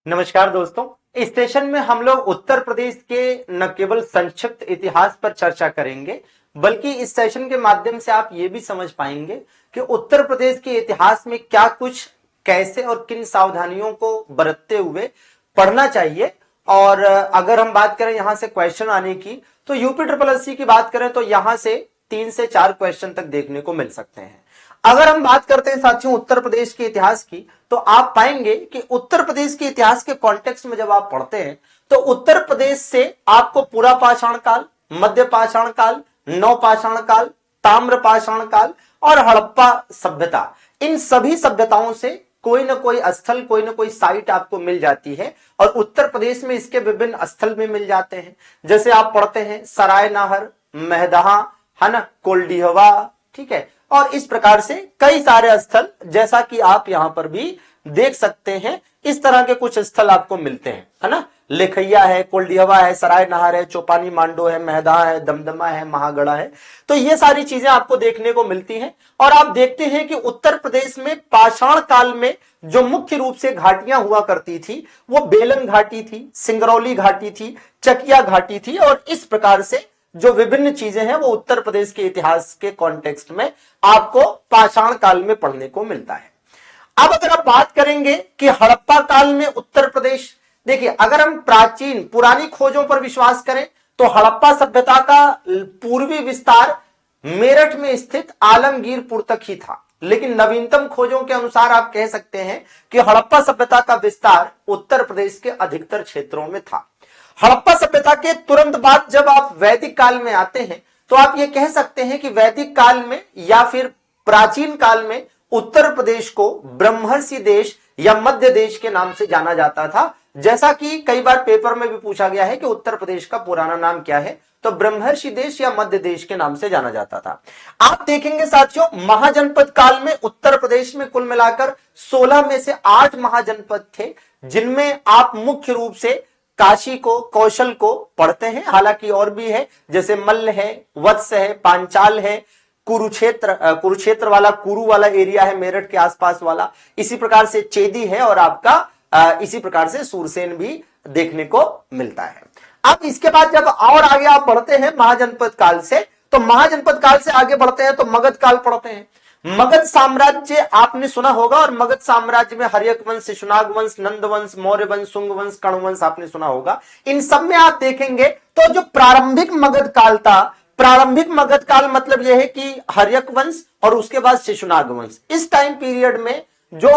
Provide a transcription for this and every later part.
नमस्कार दोस्तों। इस सेशन में हम लोग उत्तर प्रदेश के न केवल संक्षिप्त इतिहास पर चर्चा करेंगे, बल्कि इस सेशन के माध्यम से आप ये भी समझ पाएंगे कि उत्तर प्रदेश के इतिहास में क्या कुछ, कैसे और किन सावधानियों को बरतते हुए पढ़ना चाहिए। और अगर हम बात करें यहां से क्वेश्चन आने की, तो यूपी ट्रिपल एससी की बात करें तो यहां से 3 से 4 क्वेश्चन तक देखने को मिल सकते हैं। अगर हम बात करते हैं साथियों उत्तर प्रदेश के इतिहास की, तो आप पाएंगे कि उत्तर प्रदेश के इतिहास के कॉन्टेक्स्ट में जब आप पढ़ते हैं तो उत्तर प्रदेश से आपको पूरा पाषाण काल, मध्य पाषाण काल, नव पाषाण काल, ताम्र पाषाण काल और हड़प्पा सभ्यता, इन सभी सभ्यताओं से कोई ना कोई स्थल, कोई ना कोई साइट आपको मिल जाती है। और उत्तर प्रदेश में इसके विभिन्न स्थल में मिल जाते हैं। जैसे आप पढ़ते हैं सराय नाहर, मेहदहा, है ना, कोल्डिहवा, ठीक है, और इस प्रकार से कई सारे स्थल, जैसा कि आप यहां पर भी देख सकते हैं, इस तरह के कुछ स्थल आपको मिलते हैं, है ना। लेखैया है, कोल्डिहवा है, सराय नाहर है, चौपानी मांडो है, मेहदहा है, दमदमा है, महागढ़ा है। तो ये सारी चीजें आपको देखने को मिलती हैं। और आप देखते हैं कि उत्तर प्रदेश में पाषाण काल में जो मुख्य रूप से घाटियां हुआ करती थी वो बेलन घाटी थी, सिंगरौली घाटी थी, चकिया घाटी थी। और इस प्रकार से जो विभिन्न चीजें हैं वो उत्तर प्रदेश के इतिहास के कॉन्टेक्स्ट में आपको पाषाण काल में पढ़ने को मिलता है। अब अगर आप बात करेंगे कि हड़प्पा काल में उत्तर प्रदेश, देखिए अगर हम प्राचीन पुरानी खोजों पर विश्वास करें तो हड़प्पा सभ्यता का पूर्वी विस्तार मेरठ में स्थित आलमगीरपुर तक ही था। लेकिन नवीनतम खोजों के अनुसार आप कह सकते हैं कि हड़प्पा सभ्यता का विस्तार उत्तर प्रदेश के अधिकतर क्षेत्रों में था। हड़प्पा सभ्यता के तुरंत बाद जब आप वैदिक काल में आते हैं तो आप ये कह सकते हैं कि वैदिक काल में या फिर प्राचीन काल में उत्तर प्रदेश को ब्रह्मर्षि देश या मध्य देश के नाम से जाना जाता था। जैसा कि कई बार पेपर में भी पूछा गया है कि उत्तर प्रदेश का पुराना नाम क्या है, तो ब्रह्मर्षि देश या मध्य देश के नाम से जाना जाता था। आप देखेंगे साथियों महाजनपद काल में उत्तर प्रदेश में कुल मिलाकर 16 में से 8 महाजनपद थे, जिनमें आप मुख्य रूप से काशी को, कौशल को पढ़ते हैं। हालांकि और भी है, जैसे मल्ल है, वत्स है, पांचाल है, कुरुक्षेत्र वाला, कुरु वाला एरिया है मेरठ के आसपास वाला, इसी प्रकार से चेदी है और आपका इसी प्रकार से सूरसेन भी देखने को मिलता है। अब इसके बाद जब और आगे आप बढ़ते हैं महाजनपद काल से, तो महाजनपद काल से आगे बढ़ते हैं तो मगध काल पढ़ते हैं। मगध साम्राज्य आपने सुना होगा, और मगध साम्राज्य में हर्यक वंश, शिशुनाग वंश, नंद वंश, मौर्य वंश, शुंग वंश, कर्ण वंश आपने सुना होगा। इन सब में आप देखेंगे तो जो प्रारंभिक मगध काल था, प्रारंभिक मगध काल मतलब यह है कि हर्यक वंश और उसके बाद शिशुनाग वंश, इस टाइम पीरियड में जो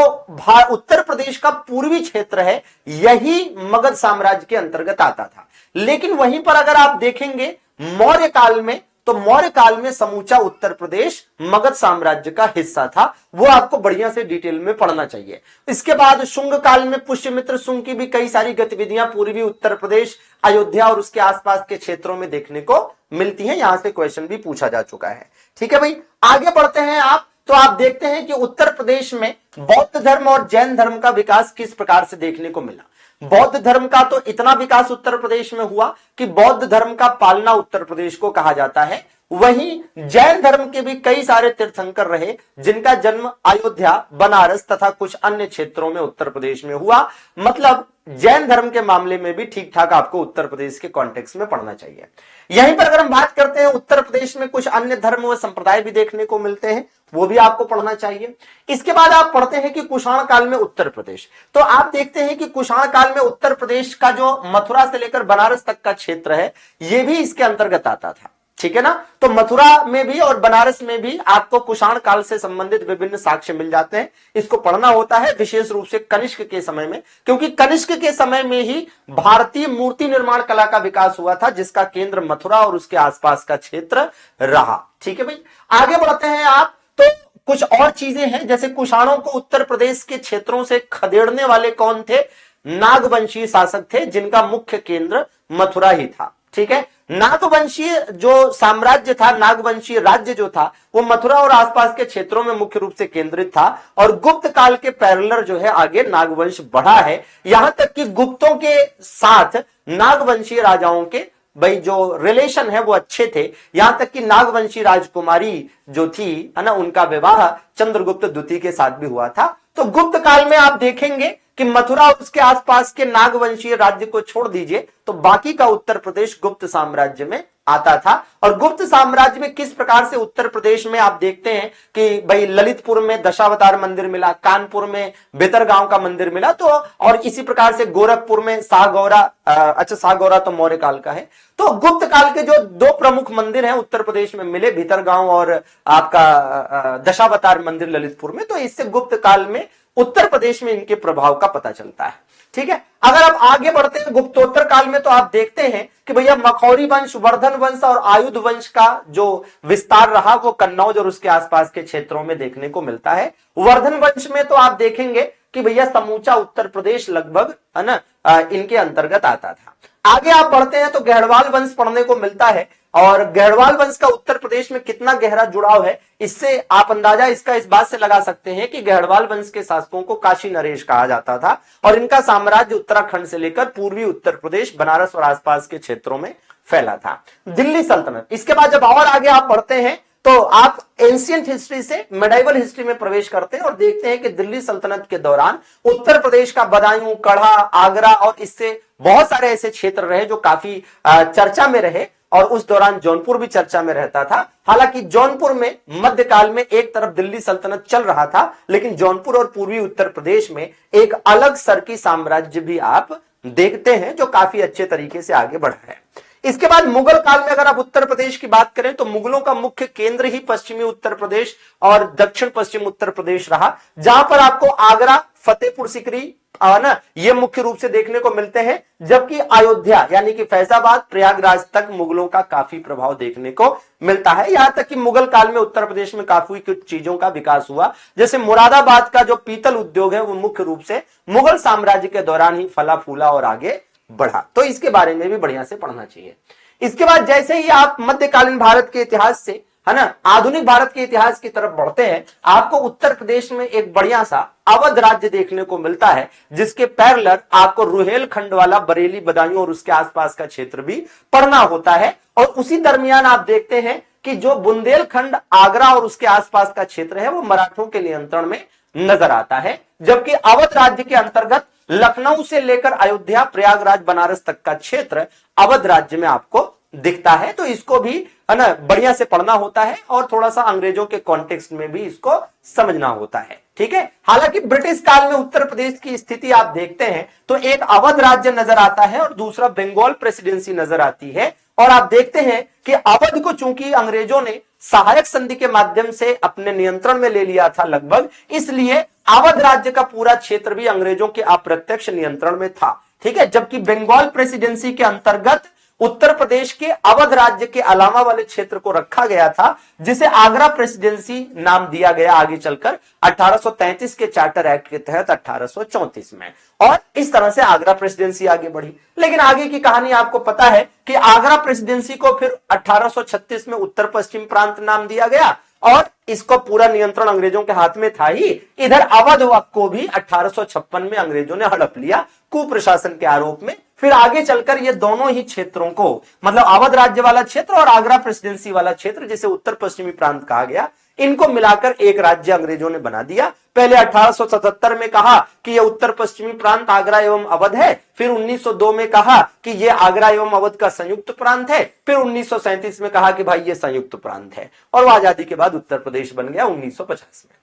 उत्तर प्रदेश का पूर्वी क्षेत्र है यही मगध साम्राज्य के अंतर्गत आता था। लेकिन वहीं पर अगर आप देखेंगे मौर्य काल में, तो मौर्य काल में समूचा उत्तर प्रदेश मगध साम्राज्य का हिस्सा था। वो आपको बढ़िया से डिटेल में पढ़ना चाहिए। इसके बाद शुंग काल में पुष्यमित्र शुंग की भी कई सारी गतिविधियां पूर्वी उत्तर प्रदेश, अयोध्या और उसके आसपास के क्षेत्रों में देखने को मिलती हैं। यहां से क्वेश्चन भी पूछा जा चुका है। ठीक है भाई, आगे बढ़ते हैं आप, तो आप देखते हैं कि उत्तर प्रदेश में बौद्ध धर्म और जैन धर्म का विकास किस प्रकार से देखने को मिला। बौद्ध धर्म का तो इतना विकास उत्तर प्रदेश में हुआ कि बौद्ध धर्म का पालना उत्तर प्रदेश को कहा जाता है। वहीं जैन धर्म के भी कई सारे तीर्थंकर रहे, जिनका जन्म अयोध्या, बनारस तथा कुछ अन्य क्षेत्रों में उत्तर प्रदेश में हुआ। मतलब जैन धर्म के मामले में भी ठीक ठाक आपको उत्तर प्रदेश के कॉन्टेक्स्ट में पढ़ना चाहिए। यहीं पर अगर हम बात करते हैं उत्तर प्रदेश में कुछ अन्य धर्म व संप्रदाय भी देखने को मिलते हैं, वो भी आपको पढ़ना चाहिए। इसके बाद आप पढ़ते हैं कि कुषाण काल में उत्तर प्रदेश, तो आप देखते हैं कि कुषाण काल में उत्तर प्रदेश का जो मथुरा से लेकर बनारस तक का क्षेत्र है ये भी इसके अंतर्गत आता था। ठीक है ना। तो मथुरा में भी और बनारस में भी आपको कुषाण काल से संबंधित विभिन्न साक्ष्य मिल जाते हैं। इसको पढ़ना होता है विशेष रूप से कनिष्क के समय में, क्योंकि कनिष्क के समय में ही भारतीय मूर्ति निर्माण कला का विकास हुआ था, जिसका केंद्र मथुरा और उसके आसपास का क्षेत्र रहा। ठीक है भाई, आगे बढ़ते हैं आप, तो कुछ और चीजें हैं, जैसे कुषाणों को उत्तर प्रदेश के क्षेत्रों से खदेड़ने वाले कौन थे? नागवंशीय शासक थे, जिनका मुख्य केंद्र मथुरा ही था। ठीक है, नागवंशीय जो साम्राज्य था, नागवंशीय राज्य जो था, वो मथुरा और आसपास के क्षेत्रों में मुख्य रूप से केंद्रित था। और गुप्त काल के पैरेलल जो है आगे नागवंश बढ़ा है, यहां तक कि गुप्तों के साथ नागवंशीय राजाओं के भाई जो रिलेशन है वो अच्छे थे। यहां तक कि नागवंशी राजकुमारी जो थी, है ना, उनका विवाह चंद्रगुप्त द्वितीय के साथ भी हुआ था। तो गुप्त काल में आप देखेंगे कि मथुरा और उसके आसपास के नागवंशीय राज्य को छोड़ दीजिए तो बाकी का उत्तर प्रदेश गुप्त साम्राज्य में आता था। और गुप्त साम्राज्य में किस प्रकार से उत्तर प्रदेश में आप देखते हैं कि भाई ललितपुर में दशावतार मंदिर मिला, कानपुर में बेतरगांव का मंदिर मिला, तो और इसी प्रकार से गोरखपुर में शाहगौरा, अच्छा शाहगौरा तो मौर्य काल का है। तो गुप्त काल के जो दो प्रमुख मंदिर हैं उत्तर प्रदेश में मिले, भीतरगांव और आपका दशावतार मंदिर ललितपुर में, तो इससे गुप्त काल में उत्तर प्रदेश में इनके प्रभाव का पता चलता है। ठीक है, अगर आप आगे बढ़ते हैं गुप्तोत्तर काल में तो आप देखते हैं कि भैया मखौरी वंश, वर्धन वंश और आयुध वंश का जो विस्तार रहा वो कन्नौज और उसके आसपास के क्षेत्रों में देखने को मिलता है। वर्धन वंश में तो आप देखेंगे कि भैया समूचा उत्तर प्रदेश लगभग है ना इनके अंतर्गत आता था। आगे आप बढ़ते हैं तो गढ़वाल वंश पढ़ने को मिलता है, और गढ़वाल वंश का उत्तर प्रदेश में कितना गहरा जुड़ाव है इससे आप अंदाजा इसका इस बात से लगा सकते हैं कि गढ़वाल वंश के शासकों को काशी नरेश कहा जाता था और इनका साम्राज्य उत्तराखंड से लेकर पूर्वी उत्तर प्रदेश, बनारस और आसपास के क्षेत्रों में फैला था। दिल्ली सल्तनत, इसके बाद जब और आगे आप बढ़ते हैं तो आप एंशियंट हिस्ट्री से मेडाइवल हिस्ट्री में प्रवेश करते हैं और देखते हैं कि दिल्ली सल्तनत के दौरान उत्तर प्रदेश का बदायूं, कढ़ा, आगरा और इससे बहुत सारे ऐसे क्षेत्र रहे जो काफी चर्चा में रहे, और उस दौरान जौनपुर भी चर्चा में रहता था। हालांकि जौनपुर में मध्यकाल में एक तरफ दिल्ली सल्तनत चल रहा था, लेकिन जौनपुर और पूर्वी उत्तर प्रदेश में एक अलग सरकी साम्राज्य भी आप देखते हैं जो काफी अच्छे तरीके से आगे बढ़ रहा है। इसके बाद मुगल काल में अगर आप उत्तर प्रदेश की बात करें तो मुगलों का मुख्य केंद्र ही पश्चिमी उत्तर प्रदेश और दक्षिण पश्चिम उत्तर प्रदेश रहा, जहां पर आपको आगरा, फतेहपुर सीकरी ना ये मुख्य रूप से देखने को मिलते हैं, जबकि अयोध्या यानी कि फैजाबाद, प्रयागराज तक मुगलों का काफी प्रभाव देखने को मिलता है। यहां तक कि मुगल काल में उत्तर प्रदेश में काफी कुछ चीजों का विकास हुआ, जैसे मुरादाबाद का जो पीतल उद्योग है वो मुख्य रूप से मुगल साम्राज्य के दौरान ही फला फूला और आगे बढ़ा। तो इसके बारे में भी बढ़िया से पढ़ना चाहिए। इसके बाद जैसे ही आप मध्यकालीन भारत के इतिहास से है ना आधुनिक भारत के इतिहास की तरफ बढ़ते हैं, आपको उत्तर प्रदेश में एक बढ़िया सा अवध राज्य देखने को मिलता है, जिसके पैरेलल आपको रुहेलखंड वाला बरेली, बदायूं और उसके आसपास का क्षेत्र भी पढ़ना होता है। और उसी दरमियान आप देखते हैं कि जो बुंदेलखंड, आगरा और उसके आसपास का क्षेत्र है वो मराठों के नियंत्रण में नजर आता है, जबकि अवध राज्य के अंतर्गत लखनऊ से लेकर अयोध्या, प्रयागराज, बनारस तक का क्षेत्र अवध राज्य में आपको दिखता है। तो इसको भी है ना बढ़िया से पढ़ना होता है और थोड़ा सा अंग्रेजों के कॉन्टेक्स्ट में भी इसको समझना होता है। ठीक है, हालांकि ब्रिटिश काल में उत्तर प्रदेश की स्थिति आप देखते हैं तो एक अवध राज्य नजर आता है और दूसरा बंगाल प्रेसिडेंसी नजर आती है। और आप देखते हैं कि अवध को चूंकि अंग्रेजों ने सहायक संधि के माध्यम से अपने नियंत्रण में ले लिया था लगभग, इसलिए अवध राज्य का पूरा क्षेत्र भी अंग्रेजों के अप्रत्यक्ष नियंत्रण में था। ठीक है, जबकि बंगाल प्रेसिडेंसी के अंतर्गत उत्तर प्रदेश के अवध राज्य के अलावा वाले क्षेत्र को रखा गया था, जिसे आगरा प्रेसिडेंसी नाम दिया गया आगे चलकर 1833 के चार्टर एक्ट के तहत 1834 में। और इस तरह से आगरा प्रेसिडेंसी आगे बढ़ी। लेकिन आगे की कहानी आपको पता है कि आगरा प्रेसिडेंसी को फिर 1836 में उत्तर पश्चिम प्रांत नाम दिया गया और इसको पूरा नियंत्रण अंग्रेजों के हाथ में था ही। इधर अवध को भी 1856 में अंग्रेजों ने हड़प लिया कुप्रशासन के आरोप में। फिर आगे चलकर ये दोनों ही क्षेत्रों को, मतलब अवध राज्य वाला क्षेत्र और आगरा प्रेसिडेंसी वाला क्षेत्र जिसे उत्तर पश्चिमी प्रांत कहा गया, इनको मिलाकर एक राज्य अंग्रेजों ने बना दिया। पहले 1877 में कहा कि यह उत्तर पश्चिमी प्रांत आगरा एवं अवध है, फिर 1902 में कहा कि यह आगरा एवं अवध का संयुक्त प्रांत है, फिर 1937 में कहा कि भाई ये संयुक्त प्रांत है, और वो आजादी के बाद उत्तर प्रदेश बन गया 1950 में।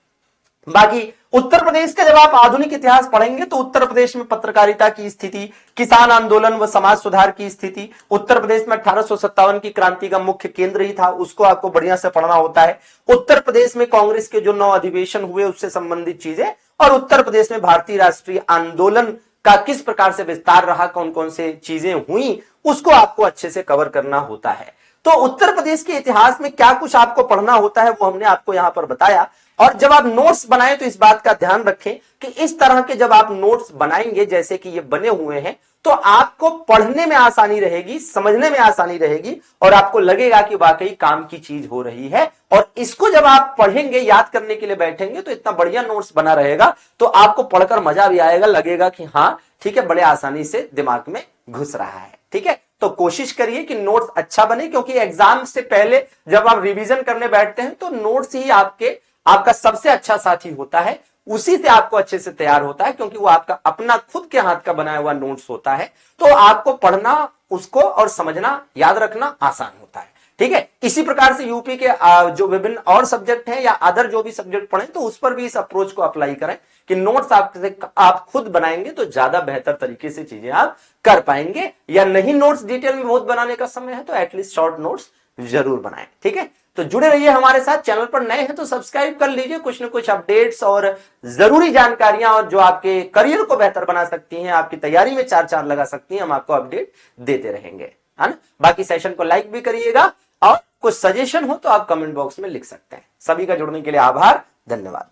बाकी उत्तर प्रदेश का जब आप आधुनिक इतिहास पढ़ेंगे तो उत्तर प्रदेश में पत्रकारिता की स्थिति, किसान आंदोलन व समाज सुधार की स्थिति, उत्तर प्रदेश में 1857 की क्रांति का मुख्य केंद्र ही था, उसको आपको बढ़िया से पढ़ना होता है। उत्तर प्रदेश में कांग्रेस के जो 9 अधिवेशन हुए उससे संबंधित चीजें, और उत्तर प्रदेश में भारतीय राष्ट्रीय आंदोलन का किस प्रकार से विस्तार रहा, कौन कौन से चीजें हुई, उसको आपको अच्छे से कवर करना होता है। तो उत्तर प्रदेश के इतिहास में क्या कुछ आपको पढ़ना होता है वो हमने आपको यहां पर बताया। और जब आप नोट्स बनाएं तो इस बात का ध्यान रखें कि इस तरह के जब आप नोट्स बनाएंगे जैसे कि ये बने हुए हैं, तो आपको पढ़ने में आसानी रहेगी, समझने में आसानी रहेगी, और आपको लगेगा कि वाकई काम की चीज हो रही है। और इसको जब आप पढ़ेंगे, याद करने के लिए बैठेंगे, तो इतना बढ़िया नोट्स बना रहेगा, तो आपको पढ़कर मजा भी आएगा, लगेगा कि हाँ ठीक है, बड़े आसानी से दिमाग में घुस रहा है। ठीक है, तो कोशिश करिए कि नोट्स अच्छा बने, क्योंकि एग्जाम से पहले जब आप रिवीजन करने बैठते हैं तो नोट्स ही आपका सबसे अच्छा साथी होता है। उसी से आपको अच्छे से तैयार होता है, क्योंकि वो आपका अपना खुद के हाथ का बनाया हुआ नोट्स होता है। तो आपको पढ़ना उसको और समझना, याद रखना आसान होता है। ठीक है, इसी प्रकार से यूपी के जो विभिन्न और सब्जेक्ट हैं या अदर जो भी सब्जेक्ट पढ़ें, तो उस पर भी इस अप्रोच को अप्लाई करें कि नोट्स आप खुद बनाएंगे तो ज्यादा बेहतर तरीके से चीजें आप कर पाएंगे। या नहीं नोट्स डिटेल में बहुत बनाने का समय है तो एटलीस्ट शॉर्ट नोट्स जरूर बनाएं। ठीक है, तो जुड़े रहिए हमारे साथ। चैनल पर नए हैं तो सब्सक्राइब कर लीजिए। कुछ न कुछ अपडेट्स और जरूरी जानकारियां और जो आपके करियर को बेहतर बना सकती हैं, आपकी तैयारी में चार चांद लगा सकती हैं, हम आपको अपडेट देते रहेंगे, है ना। बाकी सेशन को लाइक भी करिएगा और कुछ सजेशन हो तो आप कमेंट बॉक्स में लिख सकते हैं। सभी का जुड़ने के लिए आभार, धन्यवाद।